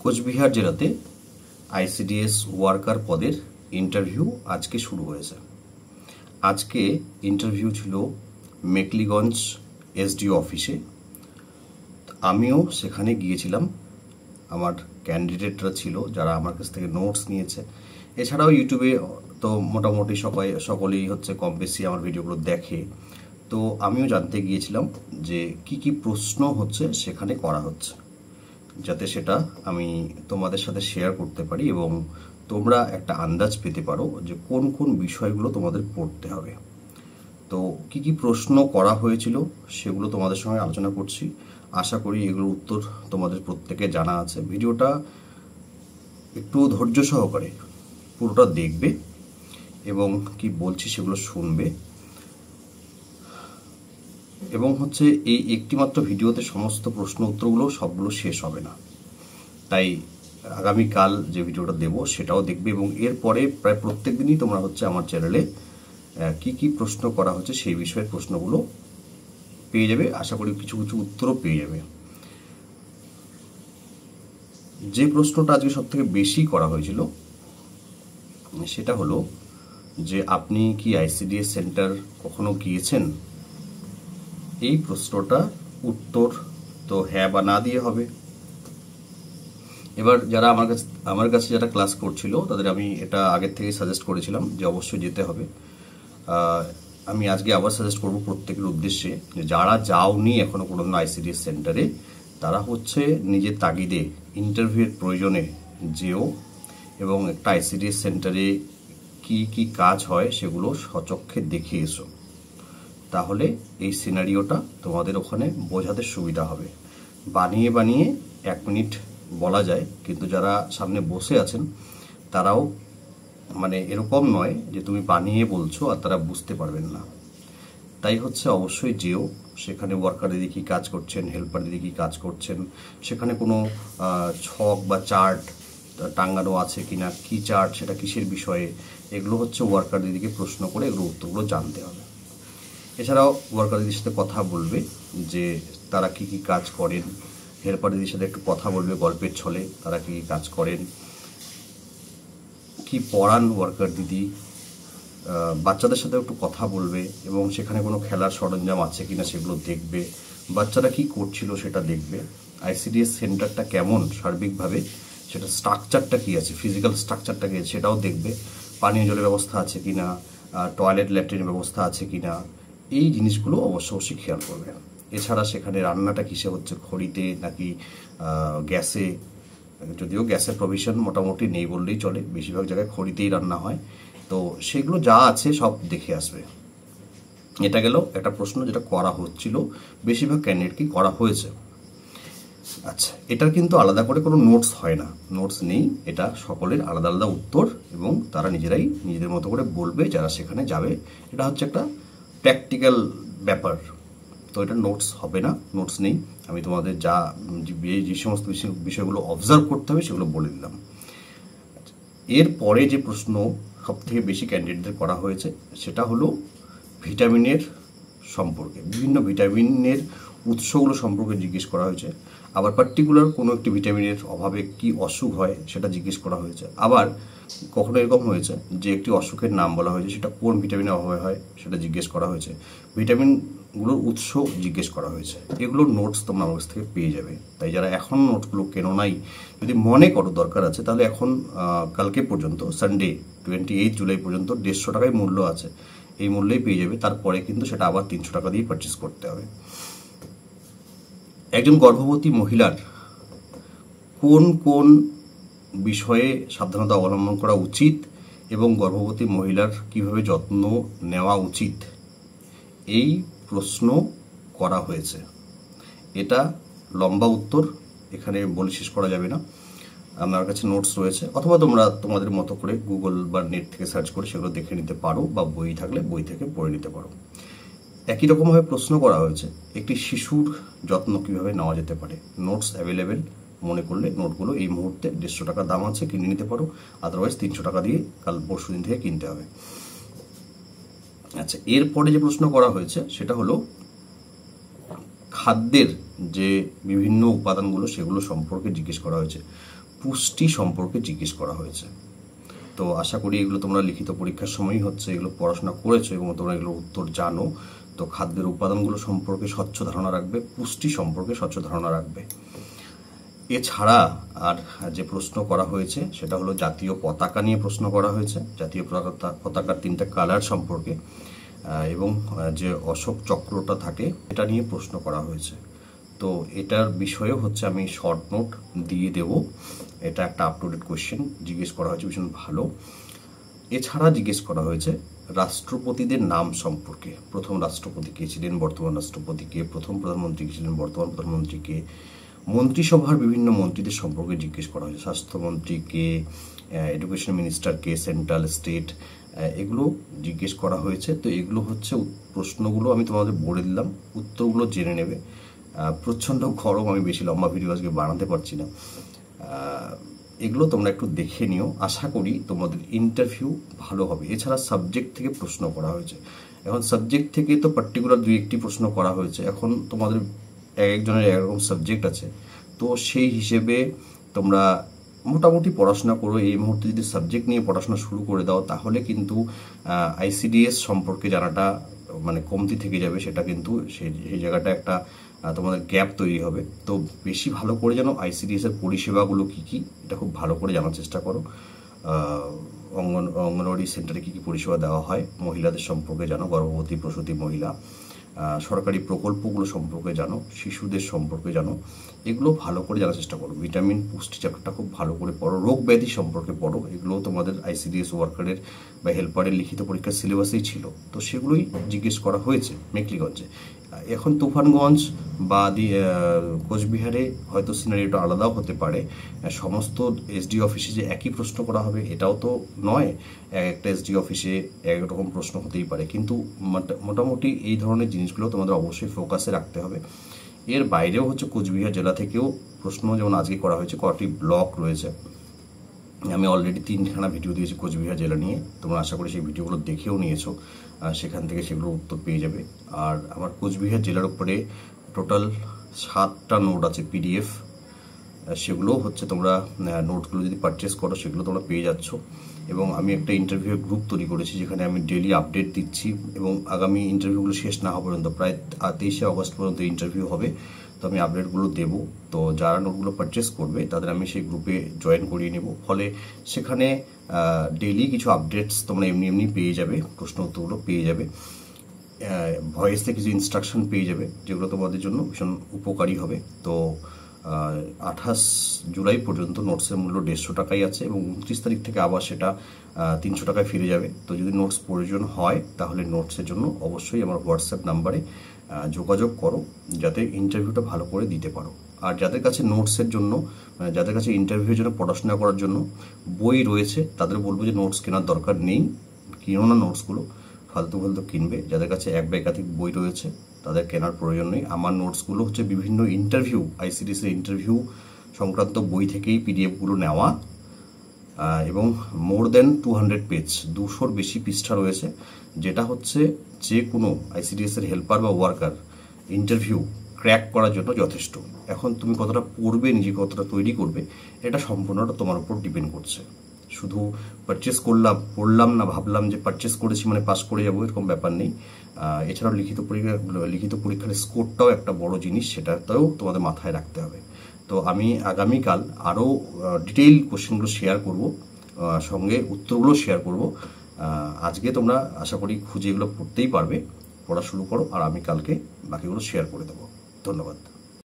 কোচবিহার জেলাতে ICDS worker পদের interview আজকে শুরু হয়েছে। আজকে ইন্টারভিউ ছিল মেকলিগঞ্জ এসডিও অফিসে। আমিও সেখানে গিয়েছিলাম। আমার ক্যান্ডিডেটরা ছিল যারা আমার কাছ থেকে নোটস নিয়েছে। এছাড়াও ইউটিউবে তো মোটামুটি সকলেই কম বেশি আমার ভিডিওগুলো দেখে। তো আমিও জানতে গিয়েছিলাম যে কি প্রশ্ন সেখানে করা হচ্ছে, যাতে সেটা আমি তোমাদের সাথে শেয়ার করতে পারি এবং তোমরা একটা আন্দাজ পেতে পারো যে কোন কোন বিষয়গুলো তোমাদের পড়তে হবে। তো কি প্রশ্ন করা হয়েছিল সেগুলো তোমাদের সঙ্গে আলোচনা করছি। আশা করি এগুলোর উত্তর তোমাদের প্রত্যেকে জানা আছে। ভিডিওটা একটু ধৈর্য সহকারে পুরোটা দেখবে এবং কি বলছি সেগুলো শুনবে। এবং এই একটিমাত্র ভিডিওতে সমস্ত প্রশ্ন উত্তরগুলো সবগুলো শেষ হবে না, তাই আগামীকাল যে ভিডিওটা দেব সেটাও দেখবে এবং এরপরে প্রায় প্রত্যেক দিনই তোমরা আমার চ্যানেলে কি প্রশ্ন করা হচ্ছে সেই বিষয়ের প্রশ্নগুলো পেয়ে যাবে। আশা করি কিছু উত্তরও পেয়ে যাবে। যে প্রশ্নটা আজকে সব থেকে বেশি করা হয়েছিল সেটা হলো যে আপনি কি আইসিডিএস সেন্টার কখনো গিয়েছেন? এই প্রশ্নটা উত্তর তো হ্যাঁ বা না দিয়ে হবে। এবার যারা আমার কাছে যারা ক্লাস করছিল তাদের আমি এটা আগের থেকে সাজেস্ট করেছিলাম যে অবশ্যই যেতে হবে। আমি আজকে আবার সাজেস্ট করব প্রত্যেকের উদ্দেশ্যে যে যারা যাওনি এখনো কোনো আইসিডিএস সেন্টারে, তারা নিজের তাগিদে ইন্টারভিউয়ের প্রয়োজনে যেও এবং একটা আইসিডিএস সেন্টারে কি কাজ হয় সেগুলো সচক্ষে দেখে এসো। তাহলে এই সিনারিওটা তোমাদের ওখানে বোঝাতে সুবিধা হবে। বানিয়ে বানিয়ে 1 মিনিট বলা যায়, কিন্তু যারা সামনে বসে আছেন তারাও এরকম নয় যে তুমি বানিয়ে বলছো আর তারা বুঝতে পারবেন না। তাই অবশ্যই যেও, সেখানে ওয়ার্কার দিদি কি কাজ করছেন, হেল্পার দিদি কি কাজ করছেন, সেখানে কোনো ছক বা চার্ট টাঙ্গানো আছে কিনা, কি চার্ট, সেটা কিসের বিষয়ে, এগুলো ওয়ার্কার দিদিকে প্রশ্ন করে এগুলো উত্তরগুলো জানতে হবে। এছাড়াও ওয়ার্কার দিদির সাথে কথা বলবে যে তারা কি কাজ করেন, হেল্পার দিদির সাথে একটু কথা বলবে গল্পের ছলে তারা কি কাজ করেন, কি পড়ান ওয়ার্কার দিদি। বাচ্চাদের সাথে একটু কথা বলবে এবং সেখানে কোনো খেলার সরঞ্জাম আছে কিনা সেগুলো দেখবে, বাচ্চারা কি করছিল সেটা দেখবে, আইসিডিএস সেন্টারটা কেমন সার্বিকভাবে, সেটা স্ট্রাকচারটা কি আছে, ফিজিক্যাল স্ট্রাকচারটা কি আছে সেটাও দেখবে, পানীয় জলের ব্যবস্থা আছে কিনা, টয়লেট ল্যাট্রিনের ব্যবস্থা আছে কিনা, এই জিনিসগুলো অবশ্যই খেয়াল করবে। এছাড়া সেখানে রান্নাটা কিসে হচ্ছে, খড়িতে নাকি গ্যাসে, যদিও গ্যাসের প্রভিশন মোটামুটি নেই বললেই চলে, বেশিরভাগ জায়গায় খড়িতেই রান্না হয়। তো সেগুলো যা আছে সব দেখে আসবে। এটা গেল একটা প্রশ্ন যেটা করা হচ্ছিল, বেশিরভাগ ক্যান্ডিডেটকে করা হয়েছে। আচ্ছা, এটার কিন্তু আলাদা করে কোনো নোটস হয় না, নোটস নেই, এটা সকলের আলাদা আলাদা উত্তর এবং তারা নিজেরাই নিজেদের মতো করে বলবে যারা সেখানে যাবে। এটা একটা প্র্যাকটিক্যাল ব্যাপার, তো এটা নোটস হবে না, নোটস নেই। আমি তোমাদের যে সমস্ত বিষয়গুলো অবজার্ভ করতে হবে সেগুলো বলে দিলাম। এরপরে যে প্রশ্ন সব থেকে বেশি ক্যান্ডিডেটদের করা হয়েছে সেটা হলো ভিটামিনের সম্পর্কে, বিভিন্ন ভিটামিনের উৎসগুলো সম্পর্কে জিজ্ঞেস করা হয়েছে। আবার পার্টিকুলার কোনো একটি ভিটামিনের অভাবে কি অসুখ হয় সেটা জিজ্ঞেস করা হয়েছে। আবার কখনো এরকম হয়েছে যে একটি অসুখের নাম বলা হয়েছে, সেটা কোন ভিটামিনের অভাবে হয় সেটা জিজ্ঞেস করা হয়েছে। ভিটামিনগুলোর উৎস জিজ্ঞেস করা হয়েছে। এগুলোর নোটস তোমরা আমার কাছ থেকে পেয়ে যাবে। তাই যারা এখন নোটসগুলো কেনো নাই, যদি মনে করো দরকার আছে, তাহলে এখন কালকে পর্যন্ত সানডে 28 জুলাই পর্যন্ত 150 টাকায় মূল্য আছে, এই মূল্যেই পেয়ে যাবে। তারপরে কিন্তু সেটা আবার 300 টাকা দিয়ে পারচেস করতে হবে। একজন গর্ভবতী মহিলার কোন কোন বিষয়ে সাবধানতা অবলম্বন করা উচিত এবং গর্ভবতী মহিলার কিভাবে যত্ন নেওয়া উচিত, এই প্রশ্ন করা হয়েছে। এটা লম্বা উত্তর, এখানে বলে শেষ করা যাবে না। আমার কাছে নোটস রয়েছে, অথবা তোমরা তোমাদের মতো করে গুগল বা নেট থেকে সার্চ করে সেগুলো দেখে নিতে পারো, বা বই থাকলে বই থেকে পড়ে নিতে পারো। একই রকমভাবে প্রশ্ন করা হয়েছে একটি শিশুর যত্ন কিভাবে নেওয়া যেতে পারে। নোটস অ্যাভেলেবেল, মনে করলে নোটগুলো এই মুহূর্তে 150 টাকা দাম আছে, কিনে নিতে পারো, আদারওয়াইজ 300 টাকা দিয়ে কাল পরশু দিন থেকে কিনতে হবে। আচ্ছা, এরপরে যে প্রশ্ন করা হয়েছে সেটা হলো খাদ্যের যে বিভিন্ন উপাদানগুলো সেগুলো সম্পর্কে জিজ্ঞেস করা হয়েছে। পুষ্টি সম্পর্কে জিজ্ঞেস করা হয়েছে। তো আশা করি এগুলো তোমরা লিখিত পরীক্ষার সময়ই হচ্ছে, এগুলো পড়াশোনা করেছো এবং তোমরা এগুলোর উত্তর জানো। তো খাদ্যের উপাদানগুলো সম্পর্কে স্বচ্ছ ধারণা রাখবে, পুষ্টি সম্পর্কে স্বচ্ছ ধারণা রাখবে। এছাড়া আর যে প্রশ্ন করা হয়েছে সেটা হলো জাতীয় পতাকা নিয়ে প্রশ্ন করা হয়েছে, জাতীয় পতাকার 3টা কালার সম্পর্কে, এবং যে অশোক চক্রটা থাকে এটা নিয়ে প্রশ্ন করা হয়েছে। তো এটার বিষয়েও হচ্ছে আমি শর্ট নোট দিয়ে দেব। এটা একটা আপ টু ডেট কোয়েশ্চেন জিজ্ঞেস করা হয়েছে, ভীষণ ভালো। এছাড়া জিজ্ঞেস করা হয়েছে রাষ্ট্রপতিদের নাম সম্পর্কে, প্রথম রাষ্ট্রপতি কে ছিলেন, বর্তমান রাষ্ট্রপতি কে, প্রথম প্রধানমন্ত্রী কে ছিলেন, বর্তমান প্রধানমন্ত্রী কে, মন্ত্রিসভার বিভিন্ন মন্ত্রীদের সম্পর্কে জিজ্ঞেস করা হয়েছে, স্বাস্থ্যমন্ত্রীকে, এডুকেশন মিনিস্টারকে, সেন্ট্রাল, স্টেট, এগুলো জিজ্ঞেস করা হয়েছে। তো এগুলো হচ্ছে প্রশ্নগুলো আমি তোমাদের বলে দিলাম, উত্তরগুলো জেনে নেবে। প্রচণ্ড গরম, আমি বেশি লম্বা ভিডিও আজকে বানাতে পারছি না। এগুলো তোমরা একটু দেখে নিও, আশা করি তোমাদের ইন্টারভিউ ভালো হবে। এছাড়া সাবজেক্ট থেকে প্রশ্ন করা হয়েছে। এখন সাবজেক্ট থেকে তো পার্টিকুলার 2-1টি প্রশ্ন করা হয়েছে। এখন তোমাদের একজনের একরকম সাবজেক্ট আছে, তো সেই হিসেবে তোমরা মোটামুটি পড়াশোনা করো। এই মুহূর্তে যদি সাবজেক্ট নিয়ে পড়াশোনা শুরু করে দাও তাহলে কিন্তু আইসিডিএস সম্পর্কে জানাটা মানে কমতি থেকে যাবে, সেটা কিন্তু সেই জায়গাটা একটা তোমাদের গ্যাপ তৈরি হবে। তো বেশি ভালো করে জানো আইসিডিএস এর পরিষেবাগুলো কী কী, এটা খুব ভালো করে জানার চেষ্টা করো। অঙ্গনওয়াড়ি সেন্টারে কী কী পরিষেবা দেওয়া হয়, মহিলাদের সম্পর্কে জানো, গর্ভবতী প্রসূতি মহিলা, সরকারি প্রকল্পগুলো সম্পর্কে জানো, শিশুদের সম্পর্কে জানো, এগুলো ভালো করে জানার চেষ্টা করো। ভিটামিন পুষ্টি চ্যাপ্টারটা খুব ভালো করে পড়ো, রোগ ব্যাধি সম্পর্কে পড়ো। এগুলো তোমাদের আইসিডিএস ওয়ার্কারের বা হেল্পারের লিখিত পরীক্ষার সিলেবাসেই ছিল, তো সেগুলোই জিজ্ঞেস করা হয়েছে মেকলিগঞ্জে। এখন তুফানগঞ্জ বা কোচবিহারে হয়তো সিনারিওটা আলাদাও হতে পারে। সমস্ত এসডি অফিসে যে একই প্রশ্ন করা হবে এটাও তো নয়, একটা এসডি অফিসে একরকম প্রশ্ন হতেই পারে। কিন্তু মোটামুটি এই ধরনের জিনিসগুলো তোমাদের অবশ্যই ফোকাসে রাখতে হবে। এর বাইরেও হচ্ছে কোচবিহার জেলা থেকেও প্রশ্ন যেমন আজকে করা হয়েছে, কটি ব্লক রয়েছে, আমি অলরেডি 3খানা ভিডিও দিয়েছি কোচবিহার জেলা নিয়ে, তোমরা আশা করি সেই ভিডিওগুলো দেখেও নিয়েছো, সেখান থেকে সেগুলোর উত্তর পেয়ে যাবে। আর আমার কোচবিহার জেলার উপরে টোটাল 7টা নোট আছে পিডিএফ, সেগুলো হচ্ছে তোমরা নোটগুলো যদি পারচেস করো সেগুলো তোমরা পেয়ে যাচ্ছ। এবং আমি একটা ইন্টারভিউ গ্রুপ তৈরি করেছি যেখানে আমি ডেইলি আপডেট দিচ্ছি, এবং আগামী ইন্টারভিউগুলো শেষ না হওয়া পর্যন্ত, প্রায় 23শে অগস্ট পর্যন্ত ইন্টারভিউ হবে, তো আমি আপডেটগুলো দেবো। তো যারা নোটগুলো পারচেস করবে তাদের আমি সেই গ্রুপে জয়েন করিয়ে নেব, ফলে সেখানে ডেইলি কিছু আপডেটস তোমরা এমনি পেয়ে যাবে, প্রশ্ন উত্তরগুলো পেয়ে যাবে, ভয়েসে কিছু ইনস্ট্রাকশন পেয়ে যাবে, যেগুলো তোমাদের জন্য ভীষণ উপকারী হবে। তো 28 জুলাই পর্যন্ত নোটসের মূল্য 150 টাকাই আছে, এবং 29 তারিখ থেকে আবার সেটা 300 টাকায় ফিরে যাবে। তো যদি নোটস প্রয়োজন হয় তাহলে নোটসের জন্য অবশ্যই আমার হোয়াটসঅ্যাপ নাম্বারে যোগাযোগ করো, যাতে ইন্টারভিউটা ভালো করে দিতে পারো। আর যাদের কাছে নোটসের জন্য, যাদের কাছে ইন্টারভিউর জন্য পড়াশোনা করার জন্য বই রয়েছে, তাদের বলবো যে নোটস কেনার দরকার নেই, কিনো না নোটসগুলো, ফালতু কিনবে। যাদের কাছে এক বা একাধিক বই রয়েছে তাদের কেনার প্রয়োজন নেই। আমার নোটসগুলো হচ্ছে বিভিন্ন ইন্টারভিউ, আইসিডিএস এর ইন্টারভিউ সংক্রান্ত বই থেকেই পিডিএফগুলো নেওয়া, এবং মোর দেন 200 পেজ, 200-র বেশি পৃষ্ঠা রয়েছে, যেটা হচ্ছে যে কোনো আইসিডিএস এর হেল্পার বা ওয়ার্কার ইন্টারভিউ ক্র্যাক করার জন্য যথেষ্ট। এখন তুমি কতটা পড়বে, নিজেকে কতটা তৈরি করবে, এটা সম্পূর্ণটা তোমার উপর ডিপেন্ড করছে। শুধু পারচেস করলাম, পড়লাম না, ভাবলাম যে পারচেস করেছি মানে পাস করে যাবো, এরকম ব্যাপার নেই। এছাড়াও লিখিত পরীক্ষার স্কোরটাও একটা বড় জিনিস, সেটাতেও তোমাদের মাথায় রাখতে হবে। তো আমি আগামীকাল আরও ডিটেইল কোশ্চেনগুলো শেয়ার করব, সঙ্গে উত্তরগুলো শেয়ার করব। আজকে তোমরা আশা করি খুঁজে এগুলো পড়তেই পারবে, পড়া শুরু করো, আর আমি কালকে বাকিগুলো শেয়ার করে দেবো। ধন্যবাদ।